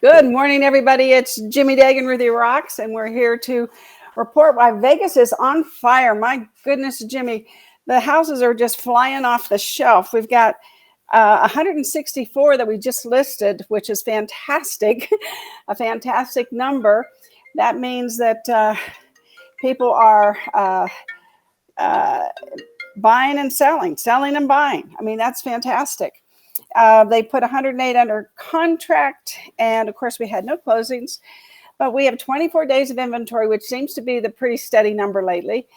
Good morning, everybody. It's Jimmy Dagan and Ruthie Rocks, and we're here to report why Vegas is on fire. My goodness, Jimmy, the houses are just flying off the shelf. We've got 164 that we just listed, which is fantastic, a fantastic number. That means that people are buying and selling and buying. I mean, that's fantastic. They put 108 under contract, and of course we had no closings, but we have 24 days of inventory, which seems to be the pretty steady number lately,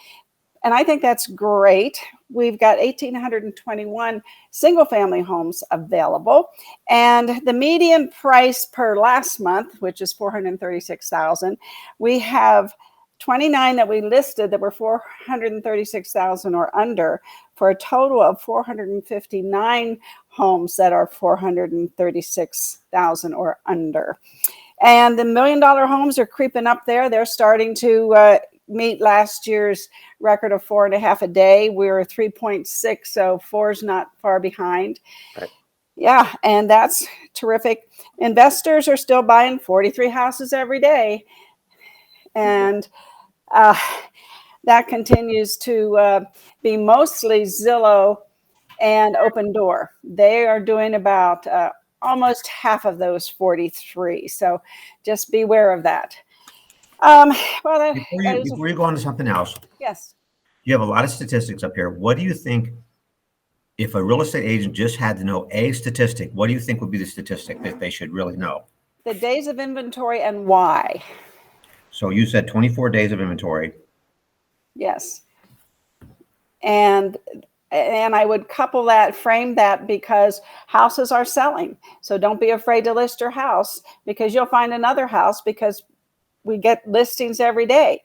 and I think that's great. We've got 1,821 single family homes available, and the median price per last month, which is $436,000, we have 29 that we listed that were 436,000 or under, for a total of 459 homes that are 436,000 or under. And the $1 million homes are creeping up there. They're starting to meet last year's record of 4.5 a day. We're 3.6, so 4's not far behind. Right. Yeah, and that's terrific. Investors are still buying 43 houses every day. And that continues to be mostly Zillow and Open Door. They are doing about almost half of those 43. So just beware of that. Before you go on to something else, yes, you have a lot of statistics up here. What do you think, if a real estate agent just had to know a statistic, what do you think would be the statistic that they should really know? The days of inventory and why. So you said 24 days of inventory. Yes. And I would frame that because houses are selling. So don't be afraid to list your house, because you'll find another house, because we get listings every day.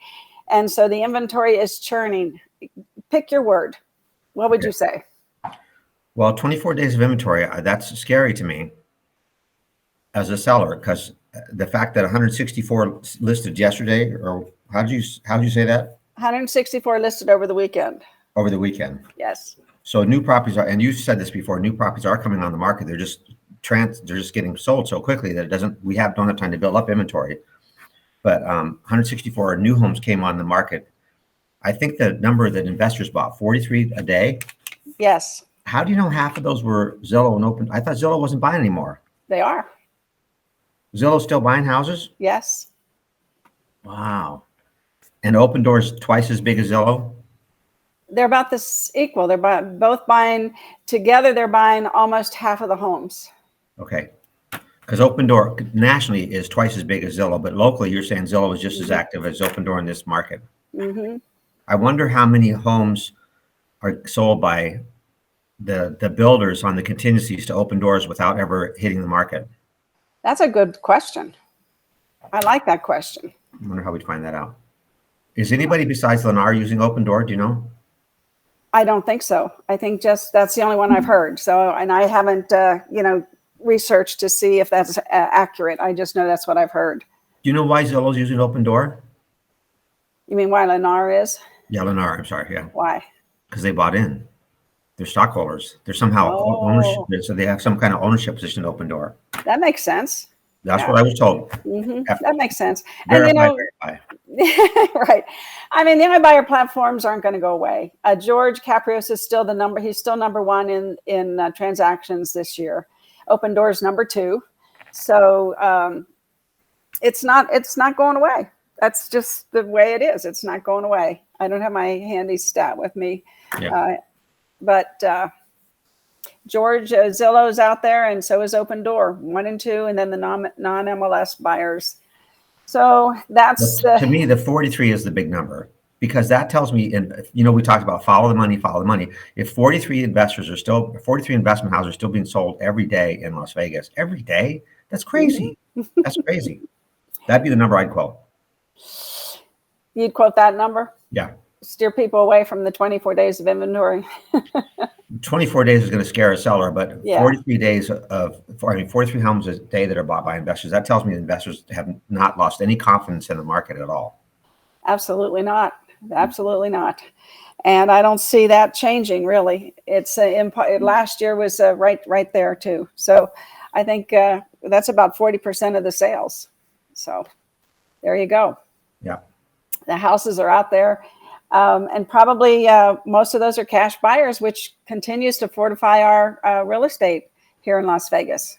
And so the inventory is churning. Pick your word. What would you say? Well, 24 days of inventory, that's scary to me as a seller, because the fact that 164 listed yesterday, or how did you say that? 164 listed over the weekend. Over the weekend. Yes. So new properties are, and you said this before, new properties are coming on the market. They're just getting sold so quickly that we don't have time to build up inventory. But 164 new homes came on the market. I think the number that investors bought, 43 a day. Yes. How do you know half of those were Zillow and Open? I thought Zillow wasn't buying anymore. They are. Zillow's still buying houses? Yes. Wow. And Open Door is twice as big as Zillow? They're about this equal. They're both buying together. They're buying almost half of the homes. Okay. Because Open Door nationally is twice as big as Zillow, but locally you're saying Zillow is just as active as Open Door in this market. Mm-hmm. I wonder how many homes are sold by the builders on the contingencies to Open Doors without ever hitting the market. That's a good question. I like that question. I wonder how we'd find that out. Is anybody besides Lennar using Open Door? Do you know? I don't think so. I think just that's the only one I've heard. So, and I haven't, researched to see if that's accurate. I just know that's what I've heard. Do you know why Zillow's using Open Door? You mean why Lennar is? Yeah, Lennar. I'm sorry. Yeah. Why? Because they bought in. They're stockholders. They're somehow ownership. So they have some kind of ownership position in Open Door. That makes sense. That's what I was told. Mm-hmm. That makes sense. Verify. Right. I mean, the iBuyer platforms aren't going to go away. George Caprios is still he's still number one in transactions this year. Open Door's number 2. So it's not going away. That's just the way it is. It's not going away. I don't have my handy stat with me. Yeah. But George, Zillow's out there, and so is Open Door, 1 and 2, and then the non-MLS buyers. So to me, the 43 is the big number, because that tells me, and we talked about follow the money. If 43 investment houses are still being sold every day in Las Vegas, every day, that's crazy. That's crazy. That'd be the number I'd quote. You'd quote that number? Yeah. Steer people away from the 24 days of inventory. 24 days is going to scare a seller, but 43 homes a day that are bought by investors, that tells me investors have not lost any confidence in the market at all. Absolutely not. Absolutely not. And I don't see that changing, really. It's last year was right there too. So I think that's about 40% of the sales. So there you go. Yeah. The houses are out there. And probably most of those are cash buyers, which continues to fortify our real estate here in Las Vegas.